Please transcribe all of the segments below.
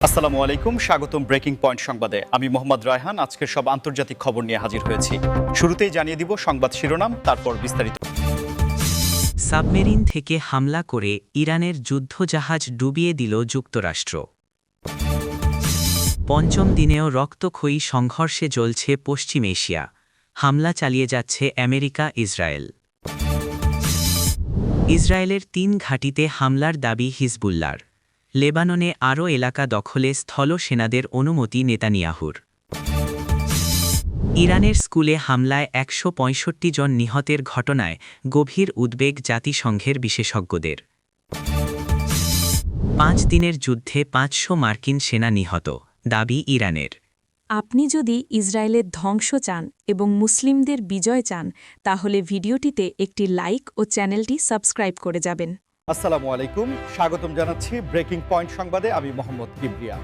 আসসালামু আলাইকুম, স্বাগতম ব্রেকিং পয়েন্ট সংবাদে। আমি মোহাম্মদ রায়হান আজকের সব আন্তর্জাতিক খবর নিয়ে হাজির হয়েছি। শুরুতেই জানিয়ে দিব সংবাদ শিরোনাম, তারপর বিস্তারিত। সাবমেরিন থেকে হামলা করে ইরানের যুদ্ধজাহাজ ডুবিয়ে দিল যুক্তরাষ্ট্র। পঞ্চম দিনেও রক্তক্ষয়ী সংঘর্ষে জ্বলছে পশ্চিম এশিয়া, হামলা চালিয়ে যাচ্ছে আমেরিকা ইসরায়েল। ইসরায়েলের ৩ ঘাঁটিতে হামলার দাবি হিজবুল্লাহর। লেবাননে আরও এলাকা দখলে স্থল সেনাদের অনুমতি নেতানিয়াহুর। ইরানের স্কুলে হামলায় ১৬৫ জন নিহতের ঘটনায় গভীর উদ্বেগ জাতিসংঘের বিশেষজ্ঞদের। ৫ দিনের যুদ্ধে ৫০০ মার্কিন সেনা নিহত, দাবি ইরানের। আপনি যদি ইসরায়েলের ধ্বংস চান এবং মুসলিমদের বিজয় চান, তাহলে ভিডিওটিতে একটি লাইক ও চ্যানেলটি সাবস্ক্রাইব করে যাবেন। আসসালামু আলাইকুম, স্বাগতম জানাচ্ছি ব্রেকিং পয়েন্ট সংবাদে। আমি মোহাম্মদ কিবরিয়া।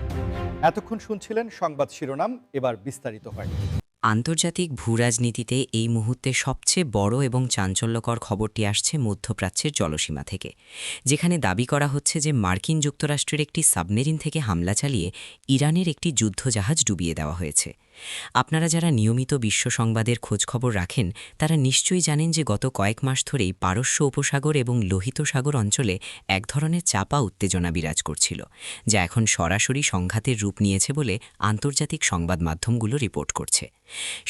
এতক্ষণ শুনছিলেন সংবাদ শিরোনাম, এবার বিস্তারিত হয়। আন্তর্জাতিক ভূরাজনীতিতে এই মুহূর্তে সবচেয়ে বড় এবং চাঞ্চল্যকর খবরটি আসছে মধ্যপ্রাচ্যের জলসীমা থেকে, যেখানে দাবি করা হচ্ছে যে মার্কিন যুক্তরাষ্ট্রের একটি সাবমেরিন থেকে হামলা চালিয়ে ইরানের একটি যুদ্ধজাহাজ ডুবিয়ে দেওয়া হয়েছে। আপনারা যারা নিয়মিত বিশ্ব সংবাদের খোঁজখবর রাখেন তারা নিশ্চয়ই জানেন যে গত কয়েক মাস ধরেই পারস্য উপসাগর এবং লোহিত সাগর অঞ্চলে এক ধরনের চাপা উত্তেজনা বিরাজ করছিল, যা এখন সরাসরি সংঘাতের রূপ নিয়েছে বলে আন্তর্জাতিক সংবাদ মাধ্যমগুলো রিপোর্ট করছে।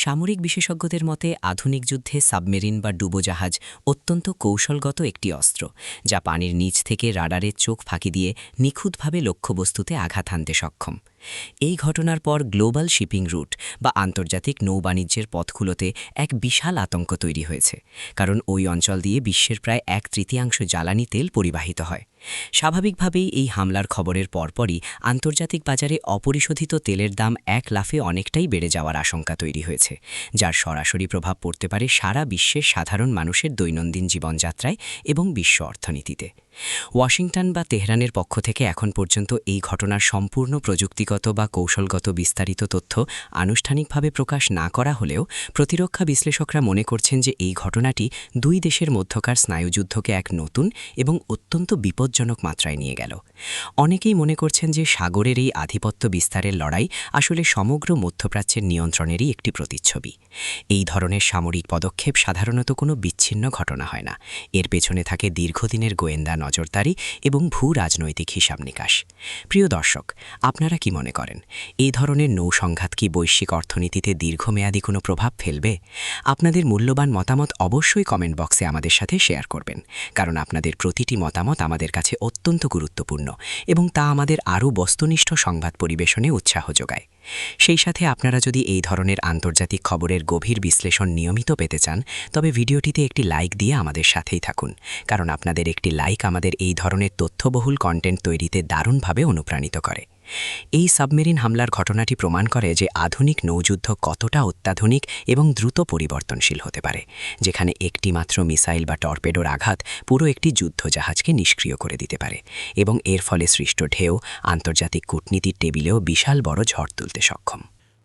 সামরিক বিশেষজ্ঞদের মতে আধুনিক যুদ্ধে সাবমেরিন বা ডুবোজাহাজ অত্যন্ত কৌশলগত একটি অস্ত্র, যা পানির নিচ থেকে রাডারের চোখ ফাঁকি দিয়ে নিখুঁতভাবে লক্ষ্যবস্তুতে আঘাত হানতে সক্ষম। এই ঘটনার পর গ্লোবাল শিপিং রুট বা আন্তর্জাতিক নৌবাণিজ্যের পথগুলোতে এক বিশাল আতঙ্ক তৈরি হয়েছে, কারণ ওই অঞ্চল দিয়ে বিশ্বের প্রায় 1/3 জ্বালানি তেল পরিবাহিত হয়। স্বাভাবিকভাবেই এই হামলার খবরের পরপরই আন্তর্জাতিক বাজারে অপরিশোধিত তেলের দাম এক লাফে অনেকটাই বেড়ে যাওয়ার আশঙ্কা তৈরি হয়েছে, যার সরাসরি প্রভাব পড়তে পারে সারা বিশ্বের সাধারণ মানুষের দৈনন্দিন জীবনযাত্রায় এবং বিশ্ব অর্থনীতিতে। ওয়াশিংটন বা তেহরানের পক্ষ থেকে এখন পর্যন্ত এই ঘটনার সম্পূর্ণ প্রযুক্তিগত বা কৌশলগত বিস্তারিত তথ্য আনুষ্ঠানিকভাবে প্রকাশ না করা হলেও প্রতিরক্ষা বিশ্লেষকরা মনে করছেন যে এই ঘটনাটি দুই দেশের মধ্যকার স্নায়ুযুদ্ধকে এক নতুন এবং অত্যন্ত বিপজ্জনক মাত্রায় নিয়ে গেল। অনেকেই মনে করছেন যে সাগরের এই আধিপত্য বিস্তারের লড়াই আসলে সমগ্র মধ্যপ্রাচ্যের নিয়ন্ত্রণেরই একটি প্রতিচ্ছবি। এই ধরনের সামরিক পদক্ষেপ সাধারণত কোনো বিচ্ছিন্ন ঘটনা হয় না, এর পেছনে থাকে দীর্ঘদিনের গোয়েন্দা নজরদারি এবং ভূ রাজনৈতিক হিসাব নিকাশ। প্রিয় দর্শক, আপনারা কি মনে করেন, এই ধরনের নৌসংঘাত কি বৈশ্বিক অর্থনীতিতে দীর্ঘমেয়াদী কোনো প্রভাব ফেলবে? আপনাদের মূল্যবান মতামত অবশ্যই কমেন্ট বক্সে আমাদের সাথে শেয়ার করবেন, কারণ আপনাদের প্রতিটি মতামত আমাদের কাছে অত্যন্ত গুরুত্বপূর্ণ এবং তা আমাদের আরও বস্তুনিষ্ঠ সংবাদ পরিবেশনে উৎসাহ যোগায়। সেই সাথে আপনারা যদি এই ধরনের আন্তর্জাতিক খবরের গভীর বিশ্লেষণ নিয়মিত পেতে চান, তবে ভিডিওটিতে একটি লাইক দিয়ে আমাদের সাথেই থাকুন, কারণ আপনাদের একটি লাইক আমাদের এই ধরনের তথ্যবহুল কন্টেন্ট তৈরিতে দারুণভাবে অনুপ্রাণিত করে। এই সাবমেরিন হামলার ঘটনাটি প্রমাণ করে যে আধুনিক নৌযুদ্ধ কতটা অত্যাধুনিক এবং দ্রুত পরিবর্তনশীল হতে পারে, যেখানে একটি মাত্র মিসাইল বা টর্পেডোর আঘাত পুরো একটি যুদ্ধজাহাজকে নিষ্ক্রিয় করে দিতে পারে এবং এর ফলে সৃষ্ট ঢেউ আন্তর্জাতিক কূটনীতির টেবিলেও বিশাল বড় ঝড় তুলতে সক্ষম।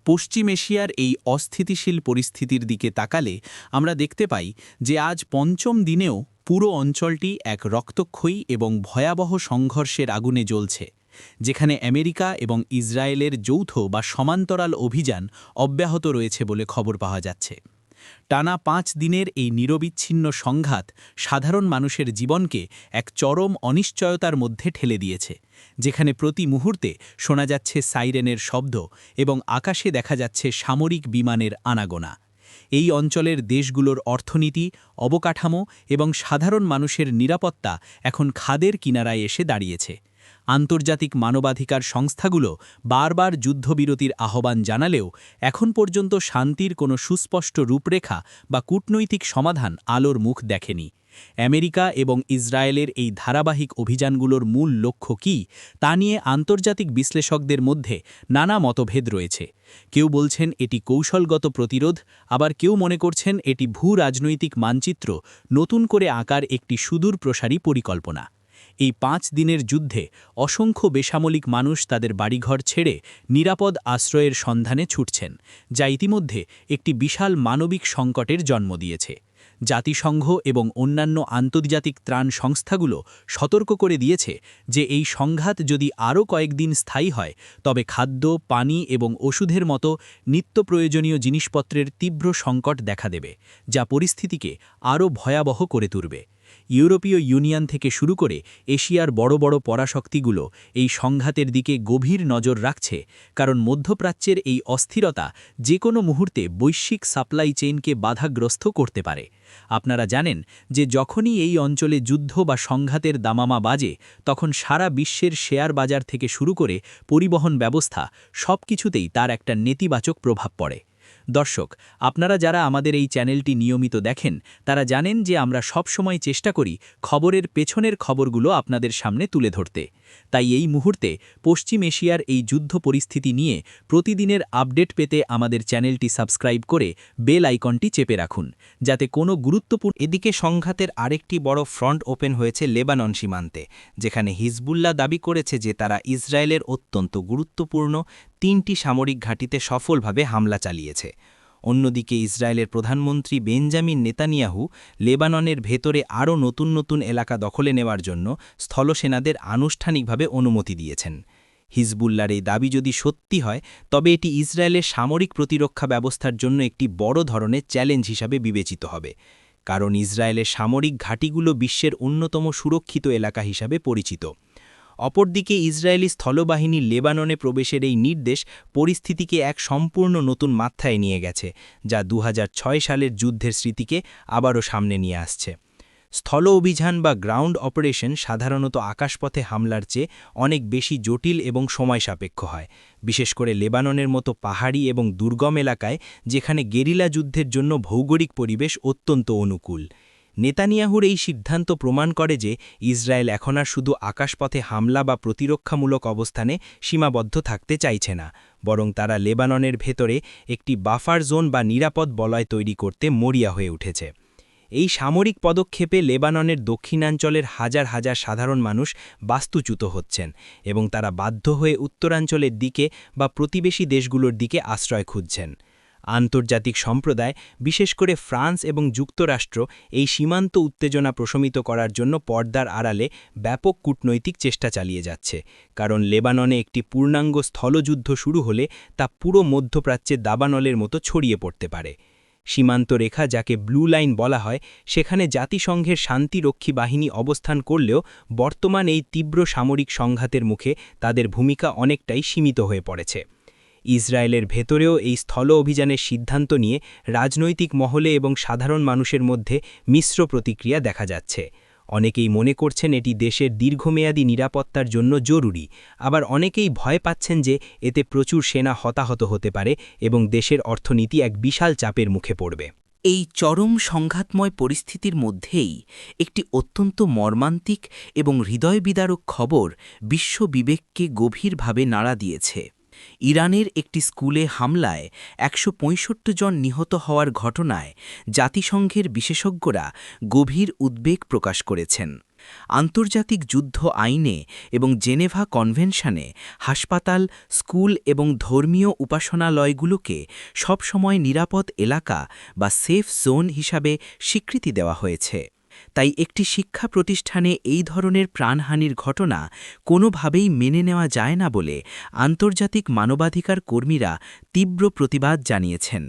পশ্চিম এশিয়ার এই অস্থিতিশীল পরিস্থিতির দিকে তাকালে আমরা দেখতে পাই যে আজ পঞ্চম দিনেও পুরো অঞ্চলটি এক রক্তক্ষয়ী এবং ভয়াবহ সংঘর্ষের আগুনে জ্বলছে, যেখানে আমেরিকা এবং ইসরায়েলের যৌথ বা সমান্তরাল অভিযান অব্যাহত রয়েছে বলে খবর পাওয়া যাচ্ছে। টানা 5 দিনের এই নিরবিচ্ছিন্ন সংঘাত সাধারণ মানুষের জীবনকে এক চরম অনিশ্চয়তার মধ্যে ঠেলে দিয়েছে, যেখানে প্রতি মুহূর্তে শোনা যাচ্ছে সাইরেনের শব্দ এবং আকাশে দেখা যাচ্ছে সামরিক বিমানের আনাগোনা। এই অঞ্চলের দেশগুলোর অর্থনীতি, অবকাঠামো এবং সাধারণ মানুষের নিরাপত্তা এখন খাদের কিনারায় এসে দাঁড়িয়েছে। আন্তর্জাতিক মানবাধিকার সংস্থাগুলো বারবার যুদ্ধবিরতির আহ্বান জানালেও এখন পর্যন্ত শান্তির কোনো সুস্পষ্ট রূপরেখা বা কূটনৈতিক সমাধান আলোর মুখ দেখেনি। আমেরিকা এবং ইসরায়েলের এই ধারাবাহিক অভিযানগুলোর মূল লক্ষ্য কী, তা নিয়ে আন্তর্জাতিক বিশ্লেষকদের মধ্যে নানা মতভেদ রয়েছে। কেউ বলছেন এটি কৌশলগত প্রতিরোধ, আবার কেউ মনে করছেন এটি ভূ রাজনৈতিক মানচিত্র নতুন করে আঁকার একটি সুদূরপ্রসারী পরিকল্পনা। এই 5 দিনের যুদ্ধে অসংখ্য বেসামরিক মানুষ তাদের বাড়িঘর ছেড়ে নিরাপদ আশ্রয়ের সন্ধানে ছুটছেন, যা ইতিমধ্যে একটি বিশাল মানবিক সংকটের জন্ম দিয়েছে। জাতিসংঘ এবং অন্যান্য আন্তর্জাতিক ত্রাণ সংস্থাগুলো সতর্ক করে দিয়েছে যে এই সংঘাত যদি আরও কয়েকদিন স্থায়ী হয় তবে খাদ্য, পানি এবং ওষুধের মতো নিত্য প্রয়োজনীয় জিনিসপত্রের তীব্র সংকট দেখা দেবে, যা পরিস্থিতিকে আরও ভয়াবহ করে তুলবে। ইউরোপীয় ইউনিয়ন থেকে শুরু করে এশিয়ার বড় বড় পরাশক্তিগুলো এই সংঘাতের দিকে গভীর নজর রাখছে, কারণ মধ্যপ্রাচ্যের এই অস্থিরতা যে কোনো মুহূর্তে বৈশ্বিক সাপ্লাই চেইনকে বাধাগ্রস্ত করতে পারে। আপনারা জানেন যে যখনই এই অঞ্চলে যুদ্ধ বা সংঘাতের দামামা বাজে, তখন সারা বিশ্বের শেয়ার বাজার থেকে শুরু করে পরিবহন ব্যবস্থা সবকিছুতেই তার একটা নেতিবাচক প্রভাব পড়ে। দর্শক, আপনারা যারা আমাদের এই চ্যানেলটি নিয়মিত দেখেন তারা জানেন যে আমরা সবসময় চেষ্টা করি খবরের পেছনের খবরগুলো আপনাদের সামনে তুলে ধরতে। তাই এই মুহূর্তে পশ্চিম এশিয়ার এই যুদ্ধ পরিস্থিতি নিয়ে প্রতিদিনের আপডেট পেতে আমাদের চ্যানেলটি সাবস্ক্রাইব করে বেল আইকনটি চেপে রাখুন, যাতে কোনো গুরুত্বপূর্ণ। এদিকে সংঘাতের আরেকটি বড় ফ্রন্ট ওপেন হয়েছে লেবানন সীমান্তে, যেখানে হিজবুল্লাহ দাবি করেছে যে তারা ইসরায়েলের অত্যন্ত গুরুত্বপূর্ণ 3টি সামরিক ঘাঁটিতে সফলভাবে হামলা চালিয়েছে। অন্যদিকে ইসরায়েলের প্রধানমন্ত্রী বেঞ্জামিন নেতানিয়াহু লেবাননের ভেতরে আরও নতুন নতুন এলাকা দখলে নেওয়ার জন্য স্থলসেনাদের আনুষ্ঠানিকভাবে অনুমতি দিয়েছেন। হিজবুল্লাহর এই দাবি যদি সত্যি হয় তবে এটি ইসরায়েলের সামরিক প্রতিরক্ষা ব্যবস্থার জন্য একটি বড় ধরনের চ্যালেঞ্জ হিসাবে বিবেচিত হবে, কারণ ইসরায়েলের সামরিক ঘাঁটিগুলো বিশ্বের অন্যতম সুরক্ষিত এলাকা হিসাবে পরিচিত। অপরদিকে ইসরায়েলি স্থলবাহিনী লেবাননে প্রবেশের এই নির্দেশ পরিস্থিতিকে এক সম্পূর্ণ নতুন মাত্রায় নিয়ে গেছে, যা 2006 সালের যুদ্ধের স্মৃতিকে আবারও সামনে নিয়ে আসছে। স্থল অভিযান বা গ্রাউন্ড অপারেশন সাধারণত আকাশপথে হামলার চেয়ে অনেক বেশি জটিল এবং সময় সাপেক্ষ হয়, বিশেষ করে লেবাননের মতো পাহাড়ি এবং দুর্গম এলাকায়, যেখানে গেরিলা যুদ্ধের জন্য ভৌগোলিক পরিবেশ অত্যন্ত অনুকূল। নেতানিয়াহুর এই সিদ্ধান্ত প্রমাণ করে যে ইসরায়েল এখন আর শুধু আকাশপথে হামলা বা প্রতিরক্ষামূলক অবস্থানে সীমাবদ্ধ থাকতে চাইছে না, বরং তারা লেবাননের ভেতরে একটি বাফার জোন বা নিরাপদ বলয় তৈরি করতে মরিয়া হয়ে উঠেছে। এই সামরিক পদক্ষেপে লেবাননের দক্ষিণাঞ্চলের হাজার হাজার সাধারণ মানুষ বাস্তুচ্যুত হচ্ছেন এবং তারা বাধ্য হয়ে উত্তরাঞ্চলের দিকে বা প্রতিবেশী দেশগুলোর দিকে আশ্রয় খুঁজছেন। আন্তর্জাতিক সম্প্রদায়, বিশেষ করে ফ্রান্স এবং যুক্তরাষ্ট্র, এই সীমান্ত উত্তেজনা প্রশমিত করার জন্য পর্দার আড়ালে ব্যাপক কূটনৈতিক চেষ্টা চালিয়ে যাচ্ছে, কারণ লেবাননে একটি পূর্ণাঙ্গ স্থলযুদ্ধ শুরু হলে তা পুরো মধ্যপ্রাচ্যে দাবানলের মতো ছড়িয়ে পড়তে পারে। সীমান্ত রেখা, যাকে ব্লু লাইন বলা হয়, সেখানে জাতিসংঘের শান্তিরক্ষী বাহিনী অবস্থান করলেও বর্তমান এই তীব্র সামরিক সংঘাতের মুখে তাদের ভূমিকা অনেকটাই সীমিত হয়ে পড়েছে। ইসরায়েলের ভেতরেও এই স্থল অভিযানের সিদ্ধান্ত নিয়ে রাজনৈতিক মহলে এবং সাধারণ মানুষের মধ্যে মিশ্র প্রতিক্রিয়া দেখা যাচ্ছে। অনেকেই মনে করছেন এটি দেশের দীর্ঘমেয়াদী নিরাপত্তার জন্য জরুরি, আবার অনেকেই ভয় পাচ্ছেন যে এতে প্রচুর সেনা হতাহত হতে পারে এবং দেশের অর্থনীতি এক বিশাল চাপের মুখে পড়বে। এই চরম সংঘাতময় পরিস্থিতির মধ্যেই একটি অত্যন্ত মর্মান্তিক এবং হৃদয়বিদারক খবর বিশ্ব বিবেককে গভীরভাবে নাড়া দিয়েছে। ইরানের একটি স্কুলে হামলায় ১৬৫ জন নিহত হওয়ার ঘটনায় জাতিসংঘের বিশেষজ্ঞরা গভীর উদ্বেগ প্রকাশ করেছেন। আন্তর্জাতিক যুদ্ধ আইনে এবং জেনেভা কনভেনশনে হাসপাতাল, স্কুল এবং ধর্মীয় উপাসনালয়গুলোকে সবসময় নিরাপদ এলাকা বা সেফ জোন হিসাবে স্বীকৃতি দেওয়া হয়েছে। তাই একটি শিক্ষা প্রতিষ্ঠানে এই ধরনের প্রাণহানির ঘটনা কোনোভাবেই মেনে নেওয়া যায় না বলে আন্তর্জাতিক মানবাধিকার কর্মীরা তীব্র প্রতিবাদ জানিয়েছেন।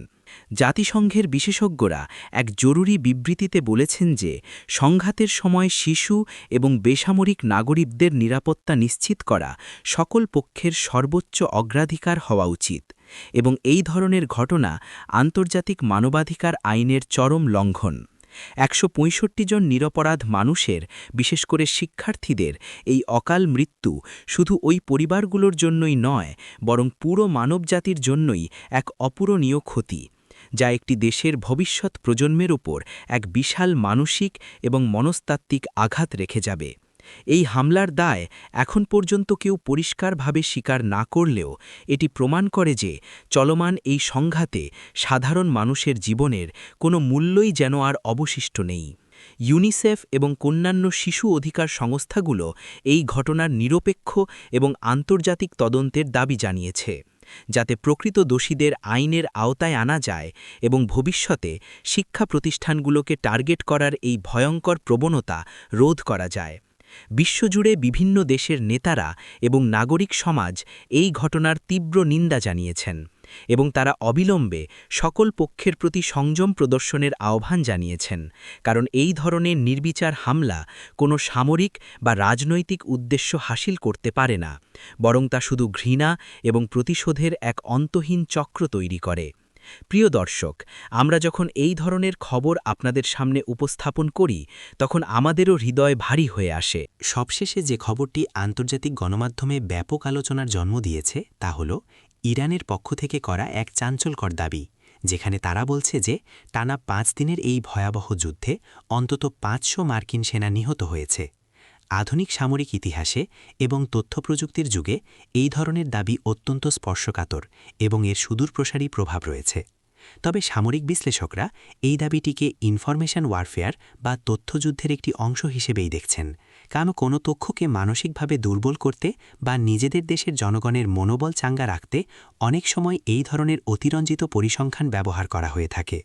জাতিসংঘের বিশেষজ্ঞরা এক জরুরি বিবৃতিতে বলেছেন যে সংঘাতের সময় শিশু এবং বেসামরিক নাগরিকদের নিরাপত্তা নিশ্চিত করা সকল পক্ষের সর্বোচ্চ অগ্রাধিকার হওয়া উচিত এবং এই ধরনের ঘটনা আন্তর্জাতিক মানবাধিকার আইনের চরম লঙ্ঘন। ১৬৫ জন নিরপরাধ মানুষের, বিশেষ করে শিক্ষার্থীদের এই অকাল মৃত্যু শুধু ওই পরিবারগুলোর জন্যই নয়, বরং পুরো মানবজাতির জন্যই এক অপূরণীয় ক্ষতি, যা একটি দেশের ভবিষ্যৎ প্রজন্মের ওপর এক বিশাল মানসিক এবং মনস্তাত্ত্বিক আঘাত রেখে যাবে। এই হামলার দায় এখন পর্যন্ত কেউ পরিষ্কারভাবে স্বীকার না করলেও এটি প্রমাণ করে যে চলমান এই সংঘাতে সাধারণ মানুষের জীবনের কোনো মূল্যই যেন আর অবশিষ্ট নেই। ইউনিসেফ এবং অন্যান্য শিশু অধিকার সংস্থাগুলো এই ঘটনার নিরপেক্ষ এবং আন্তর্জাতিক তদন্তের দাবি জানিয়েছে। যাতে প্রকৃত দোষীদের আইনের আওতায় আনা যায় এবং ভবিষ্যতে শিক্ষা প্রতিষ্ঠানগুলোকে টার্গেট করার এই ভয়ঙ্কর প্রবণতা রোধ করা যায়। বিশ্বজুড়ে বিভিন্ন দেশের নেতারা এবং নাগরিক সমাজ এই ঘটনার তীব্র নিন্দা জানিয়েছেন এবং তারা অবিলম্বে সকল পক্ষের প্রতি সংযম প্রদর্শনের আহ্বান জানিয়েছেন, কারণ এই ধরনের নির্বিচার হামলা কোনো সামরিক বা রাজনৈতিক উদ্দেশ্য হাসিল করতে পারে না, বরং তা শুধু ঘৃণা এবং প্রতিশোধের এক অন্তহীন চক্র তৈরি করে। প্রিয় দর্শক, আমরা যখন এই ধরনের খবর আপনাদের সামনে উপস্থাপন করি তখন আমাদেরও হৃদয় ভারী হয়ে আসে। সবশেষে যে খবরটি আন্তর্জাতিক গণমাধ্যমে ব্যাপক আলোচনার জন্ম দিয়েছে তা হল ইরানের পক্ষ থেকে করা এক চাঞ্চল্যকর দাবি, যেখানে তারা বলছে যে টানা 5 দিনের এই ভয়াবহ যুদ্ধে অন্তত 500 মার্কিন সেনা নিহত হয়েছে। আধুনিক সামরিক ইতিহাসে এবং তথ্যপ্রযুক্তির যুগে এই ধরনের দাবি অত্যন্ত স্পর্শকাতর এবং এর সুদূরপ্রসারী প্রভাব রয়েছে। তবে সামরিক বিশ্লেষকরা এই দাবিটিকে ইনফরমেশন ওয়ারফেয়ার বা তথ্যযুদ্ধের একটি অংশ হিসেবেই দেখছেন, কারণ কোনো তথ্যকে মানসিকভাবে দুর্বল করতে বা নিজেদের দেশের জনগণের মনোবল চাঙ্গা রাখতে অনেক সময় এই ধরনের অতিরঞ্জিত পরিসংখ্যান ব্যবহার করা হয়ে থাকে।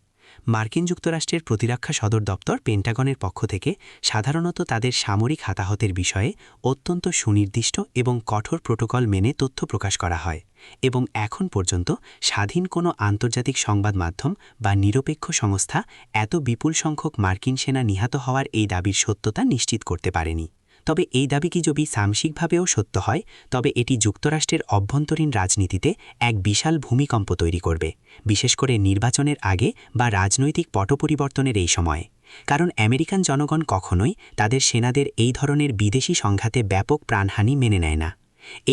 মার্কিন যুক্তরাষ্ট্রের প্রতিরক্ষা সদর দপ্তর পেন্টাগনের পক্ষ থেকে সাধারণত তাদের সামরিক হতাহতের বিষয়ে অত্যন্ত সুনির্দিষ্ট এবং কঠোর প্রোটোকল মেনে তথ্য প্রকাশ করা হয়, এবং এখন পর্যন্ত স্বাধীন কোনো আন্তর্জাতিক সংবাদ মাধ্যম বা নিরপেক্ষ সংস্থা এত বিপুল সংখ্যক মার্কিন সেনা নিহত হওয়ার এই দাবির সত্যতা নিশ্চিত করতে পারেনি। তবে এই দাবি কি যদি সাময়িকভাবেও সত্য হয়, তবে এটি যুক্তরাষ্ট্রের অভ্যন্তরীণ রাজনীতিতে এক বিশাল ভূমিকম্প তৈরি করবে, বিশেষ করে নির্বাচনের আগে বা রাজনৈতিক পট পরিবর্তনের এই সময়ে। কারণ আমেরিকান জনগণ কখনোই তাদের সেনাদের এই ধরনের বিদেশি সংঘাতে ব্যাপক প্রাণহানি মেনে নেয় না।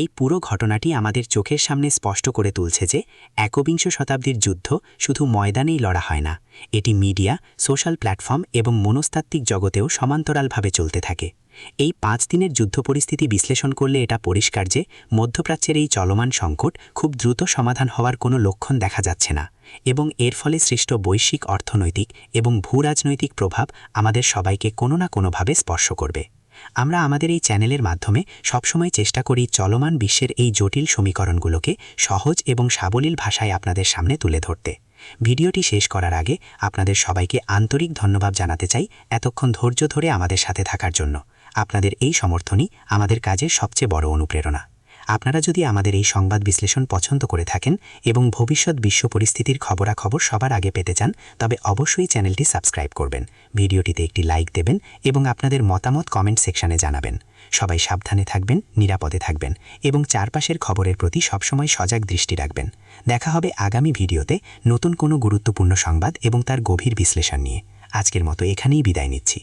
এই পুরো ঘটনাটি আমাদের চোখের সামনে স্পষ্ট করে তুলছে যে একবিংশ শতাব্দীর যুদ্ধ শুধু ময়দানেই লড়া হয় না, এটি মিডিয়া, সোশ্যাল প্ল্যাটফর্ম এবং মনস্তাত্ত্বিক জগতেও সমান্তরালভাবে চলতে থাকে। এই 5 দিনের যুদ্ধ পরিস্থিতি বিশ্লেষণ করলে এটা পরিষ্কার যে মধ্যপ্রাচ্যের এই চলমান সংকট খুব দ্রুত সমাধান হওয়ার কোনো লক্ষণ দেখা যাচ্ছে না, এবং এর ফলে সৃষ্ট বৈশ্বিক অর্থনৈতিক এবং ভূরাজনৈতিক প্রভাব আমাদের সবাইকে কোনো না কোনোভাবে স্পর্শ করবে। আমরা আমাদের এই চ্যানেলের মাধ্যমে সবসময় চেষ্টা করি চলমান বিশ্বের এই জটিল সমীকরণগুলোকে সহজ এবং সাবলীল ভাষায় আপনাদের সামনে তুলে ধরতে। ভিডিওটি শেষ করার আগে আপনাদের সবাইকে আন্তরিক ধন্যবাদ জানাতে চাই এতক্ষণ ধৈর্য ধরে আমাদের সাথে থাকার জন্য। আপনাদের এই সমর্থনই আমাদের কাজের সবচেয়ে বড় অনুপ্রেরণা। আপনারা যদি আমাদের এই সংবাদ বিশ্লেষণ পছন্দ করে থাকেন এবং ভবিষ্যৎ বিশ্ব পরিস্থিতির খবরাখবর সবার আগে পেতে চান, তবে অবশ্যই চ্যানেলটি সাবস্ক্রাইব করবেন, ভিডিওটিতে একটি লাইক দেবেন এবং আপনাদের মতামত কমেন্ট সেকশনে জানাবেন। সবাই সাবধানে থাকবেন, নিরাপদে থাকবেন এবং চারপাশের খবরের প্রতি সবসময় সজাগ দৃষ্টি রাখবেন। দেখা হবে আগামী ভিডিওতে নতুন কোনো গুরুত্বপূর্ণ সংবাদ এবং তার গভীর বিশ্লেষণ নিয়ে। আজকের মতো এখানেই বিদায় নিচ্ছি।